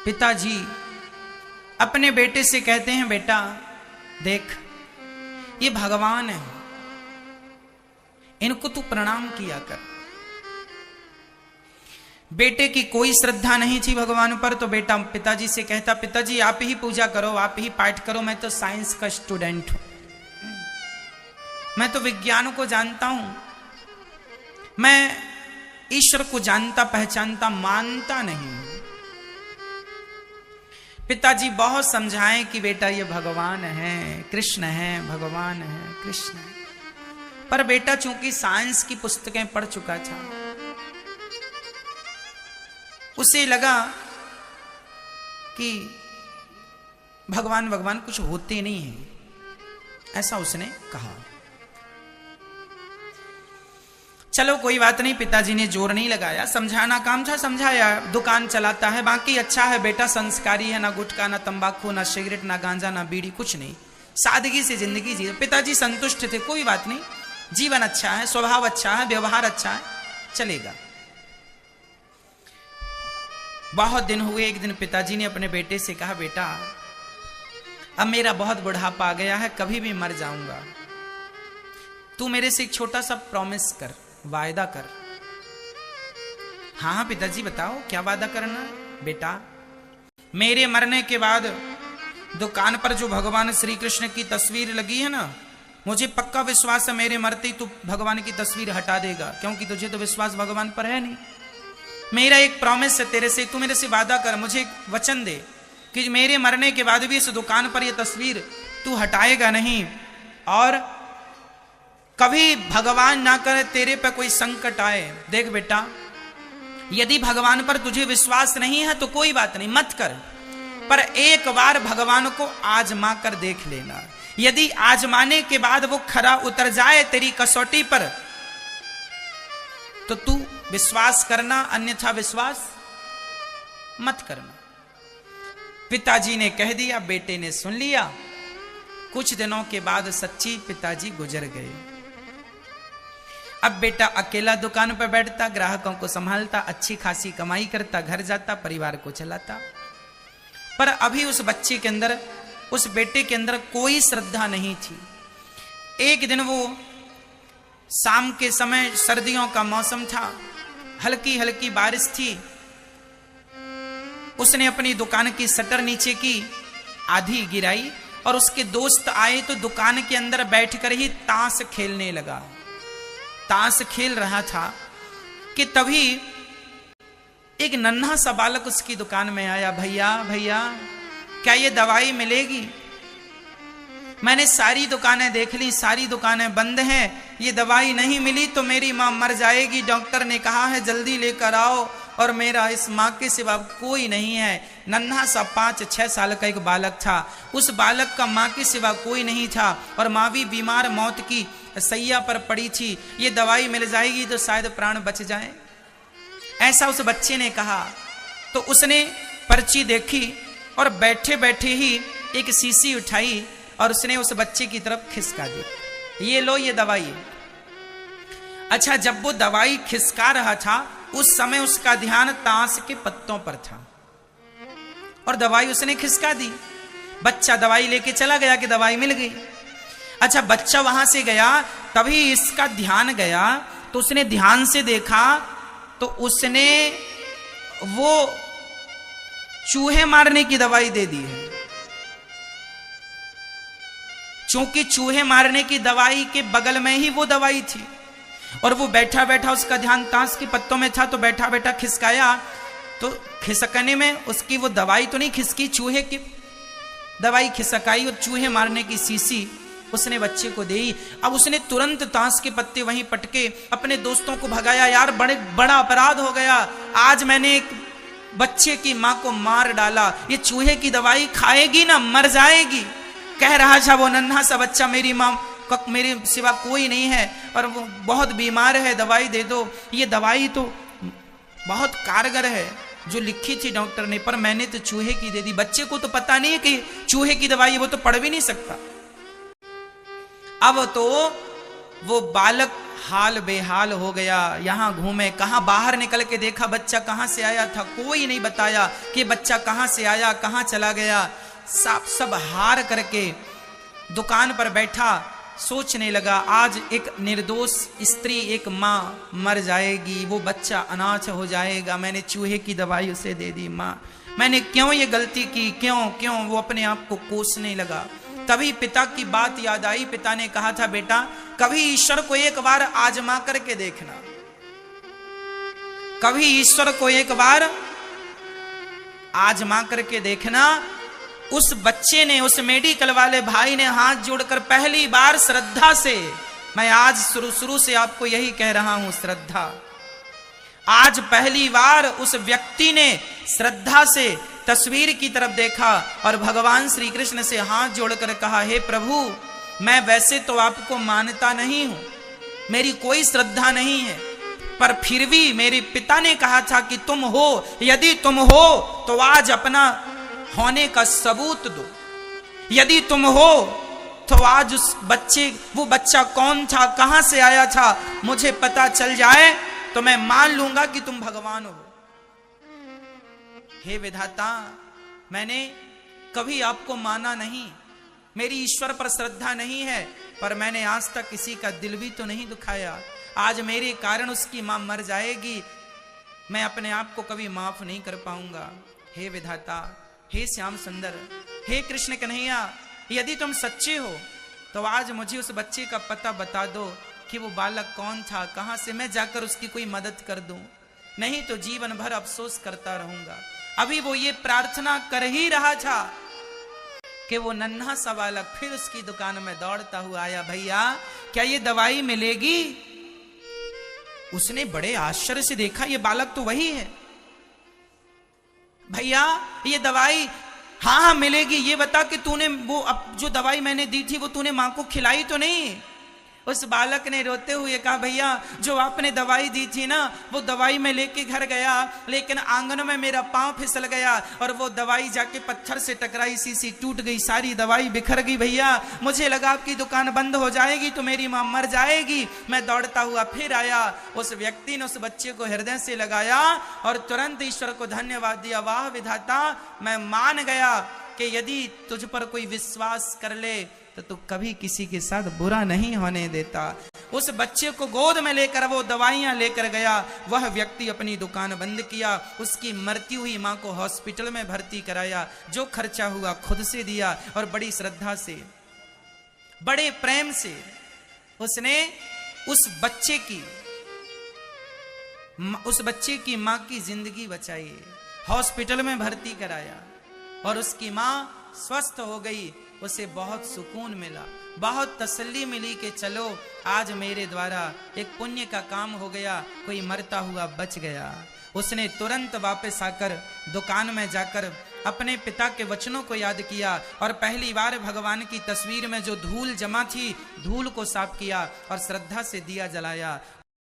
पिताजी अपने बेटे से कहते हैं, बेटा देख ये भगवान है, इनको तू प्रणाम किया कर। बेटे की कोई श्रद्धा नहीं थी भगवान पर, तो बेटा पिताजी से कहता, पिताजी आप ही पूजा करो, आप ही पाठ करो, मैं तो साइंस का स्टूडेंट हूं, मैं तो विज्ञान को जानता हूं, मैं ईश्वर को जानता पहचानता मानता नहीं। पिताजी बहुत समझाएं कि बेटा ये भगवान है, कृष्ण है, भगवान है, कृष्ण है, पर बेटा चूंकि साइंस की पुस्तकें पढ़ चुका था, उसे लगा कि भगवान भगवान कुछ होते नहीं है, ऐसा उसने कहा। चलो कोई बात नहीं, पिताजी ने जोर नहीं लगाया, समझाना काम था, समझाया, दुकान चलाता है, बाकी अच्छा है बेटा, संस्कारी है, ना गुटखा ना तंबाकू ना सिगरेट ना गांजा ना बीड़ी, कुछ नहीं, सादगी से जिंदगी जी। पिताजी संतुष्ट थे, कोई बात नहीं, जीवन अच्छा है, स्वभाव अच्छा है, व्यवहार अच्छा है, चलेगा। बहुत दिन हुए, एक दिन पिताजी ने अपने बेटे से कहा, बेटा अब मेरा बहुत बुढ़ापा आ गया है, कभी भी मर जाऊंगा, तू मेरे से एक छोटा सा प्रॉमिस कर, वायदा कर। हाँ पिताजी बताओ क्या वादा करना। बेटा मेरे मरने के बाद दुकान पर जो भगवान श्री कृष्ण की तस्वीर लगी है ना, मुझे पक्का विश्वास है मेरे मरते ही तू भगवान की तस्वीर हटा देगा, क्योंकि तुझे तो विश्वास भगवान पर है नहीं। मेरा एक प्रॉमिस है तेरे से, तू मेरे से वादा कर, मुझे एक वचन दे कि मेरे मरने के बाद भी इस दुकान पर यह तस्वीर तू हटाएगा नहीं, और कभी भगवान ना करे तेरे पे कोई संकट आए। देख बेटा यदि भगवान पर तुझे विश्वास नहीं है तो कोई बात नहीं, मत कर, पर एक बार भगवान को आजमा कर देख लेना, यदि आजमाने के बाद वो खरा उतर जाए तेरी कसौटी पर तो तू विश्वास करना, अन्यथा विश्वास मत करना। पिताजी ने कह दिया, बेटे ने सुन लिया। कुछ दिनों के बाद सच्ची पिताजी गुजर गए। अब बेटा अकेला दुकान पर बैठता, ग्राहकों को संभालता, अच्छी खासी कमाई करता, घर जाता, परिवार को चलाता, पर अभी उस बच्चे के अंदर, उस बेटे के अंदर कोई श्रद्धा नहीं थी। एक दिन वो शाम के समय, सर्दियों का मौसम था, हल्की हल्की बारिश थी, उसने अपनी दुकान की शटर नीचे की, आधी गिराई, और उसके दोस्त आए तो दुकान के अंदर बैठकर ही ताश खेलने लगा। ताश खेल रहा था कि तभी एक नन्हा सा बालक उसकी दुकान में आया। भैया भैया क्या ये दवाई मिलेगी? मैंने सारी दुकानें देख ली, सारी दुकानें बंद हैं, ये दवाई नहीं मिली तो मेरी माँ मर जाएगी, डॉक्टर ने कहा है जल्दी लेकर आओ, और मेरा इस माँ के सिवा कोई नहीं है। नन्हा सा 5-6 साल का एक बालक था, उस बालक का माँ के सिवा कोई नहीं था, और माँ भी बीमार, मौत की सैया पर पड़ी थी, ये दवाई मिल जाएगी तो शायद प्राण बच जाए, ऐसा उस बच्चे ने कहा। तो उसने पर्ची देखी और बैठे बैठे ही एक शीशी उठाई और उसने उस बच्चे की तरफ खिसका दी, ये लो ये दवाई। अच्छा, जब वो दवाई खिसका रहा था उस समय उसका ध्यान ताश के पत्तों पर था और दवाई उसने खिसका दी। बच्चा दवाई लेके चला गया कि दवाई मिल गई। अच्छा, बच्चा वहां से गया, तभी इसका ध्यान गया तो उसने ध्यान से देखा तो उसने वो चूहे मारने की दवाई दे दी है। क्योंकि चूहे मारने की दवाई के बगल में ही वो दवाई थी, और वो बैठा बैठा उसका ध्यान ताश के पत्तों में था, तो बैठा बैठा खिसकाया, तो खिसकने में उसकी वो दवाई तो नहीं खिसकी, चूहे की दवाई खिसकाई, और चूहे मारने की शीशी उसने बच्चे को दी। अब उसने तुरंत ताश के पत्ते वहीं पटके अपने दोस्तों को भगाया, यार बड़ा अपराध हो गया, आज मैंने एक बच्चे की मां को मार डाला, ये चूहे की दवाई खाएगी ना मर जाएगी। कह रहा था वो नन्हा सा बच्चा, मेरी मां मेरे सिवा कोई नहीं है और वो बहुत बीमार है, दवाई दे दो। ये दवाई तो बहुत कारगर है जो लिखी थी डॉक्टर ने, पर मैंने तो चूहे की दे दी। बच्चे को तो पता नहीं है कि चूहे की दवाई, वो तो पढ़ भी नहीं सकता। अब तो वो बालक हाल बेहाल हो गया। यहाँ घूमे, कहाँ बाहर निकल के देखा बच्चा कहाँ से आया था, कोई नहीं बताया कि बच्चा कहाँ से आया, कहाँ चला गया। सब हार करके दुकान पर बैठा, सोचने लगा आज एक निर्दोष स्त्री, एक माँ मर जाएगी, वो बच्चा अनाथ हो जाएगा। मैंने चूहे की दवाई उसे दे दी, माँ मैंने क्यों ये गलती की, क्यों। वो अपने आप को कोसने लगा। तभी पिता की बात याद आई। पिता ने कहा था, बेटा कभी ईश्वर को एक बार आजमा करके देखना, कभी ईश्वर को एक बार आजमा करके देखना। उस बच्चे ने, उस मेडिकल वाले भाई ने हाथ जोड़कर पहली बार श्रद्धा से, मैं आज शुरू से आपको यही कह रहा हूं, श्रद्धा। आज पहली बार उस व्यक्ति ने श्रद्धा से तस्वीर की तरफ देखा और भगवान श्री कृष्ण से हाथ जोड़कर कहा, हे प्रभु मैं वैसे तो आपको मानता नहीं हूं, मेरी कोई श्रद्धा नहीं है, पर फिर भी मेरे पिता ने कहा था कि तुम हो, यदि तुम हो तो आज अपना होने का सबूत दो। यदि तुम हो तो आज उस बच्चे, वो बच्चा कौन था, कहां से आया था, मुझे पता चल जाए तो मैं मान लूंगा कि तुम भगवान हो। हे विधाता, मैंने कभी आपको माना नहीं, मेरी ईश्वर पर श्रद्धा नहीं है, पर मैंने आज तक किसी का दिल भी तो नहीं दुखाया। आज मेरे कारण उसकी मां मर जाएगी, मैं अपने आप को कभी माफ नहीं कर पाऊंगा। हे विधाता, हे श्याम सुंदर, हे कृष्ण कन्हैया, यदि तुम सच्चे हो तो आज मुझे उस बच्चे का पता बता दो कि वो बालक कौन था, कहां से मैं जाकर उसकी कोई मदद कर दूं, नहीं तो जीवन भर अफसोस करता रहूंगा। अभी वो ये प्रार्थना कर ही रहा था कि वो नन्हा सा बालक फिर उसकी दुकान में दौड़ता हुआ आया, भैया क्या ये दवाई मिलेगी? उसने बड़े आश्चर्य से देखा, ये बालक तो वही है। भैया ये दवाई, हाँ मिलेगी, ये बता कि तूने वो जो दवाई मैंने दी थी वो तूने मां को खिलाई तो नहीं? उस बालक ने रोते हुए कहा, भैया जो आपने दवाई दी थी ना, वो दवाई मैं लेके घर गया, लेकिन आंगन में मेरा पांव फिसल गया और वो दवाई जाके पत्थर से टकराई, शीशी टूट गई, सारी दवाई बिखर गई। भैया मुझे लगा आपकी दुकान बंद हो जाएगी तो मेरी मां मर जाएगी, मैं दौड़ता हुआ फिर आया। उस व्यक्ति ने उस बच्चे को हृदय से लगाया और तुरंत ईश्वर को धन्यवाद दिया, वाह विधाता, मैं मान गया कि यदि तुझ पर कोई विश्वास कर ले तो तू कभी किसी के साथ बुरा नहीं होने देता। उस बच्चे को गोद में लेकर वो दवाइयां लेकर गया। वह व्यक्ति अपनी दुकान बंद किया, उसकी मरती हुई मां को हॉस्पिटल में भर्ती कराया, जो खर्चा हुआ खुद से दिया और बड़ी श्रद्धा से, बड़े प्रेम से उसने उस बच्चे की मां की जिंदगी बचाई, हॉस्पिटल में भर्ती कराया और उसकी मां स्वस्थ हो गई। उसे बहुत सुकून मिला, बहुत तसल्ली मिली कि चलो आज मेरे द्वारा एक पुण्य का काम हो गया, कोई मरता हुआ बच गया। उसने तुरंत वापस आकर दुकान में जाकर अपने पिता के वचनों को याद किया और पहली बार भगवान की तस्वीर में जो धूल जमा थी, धूल को साफ किया और श्रद्धा से दिया जलाया।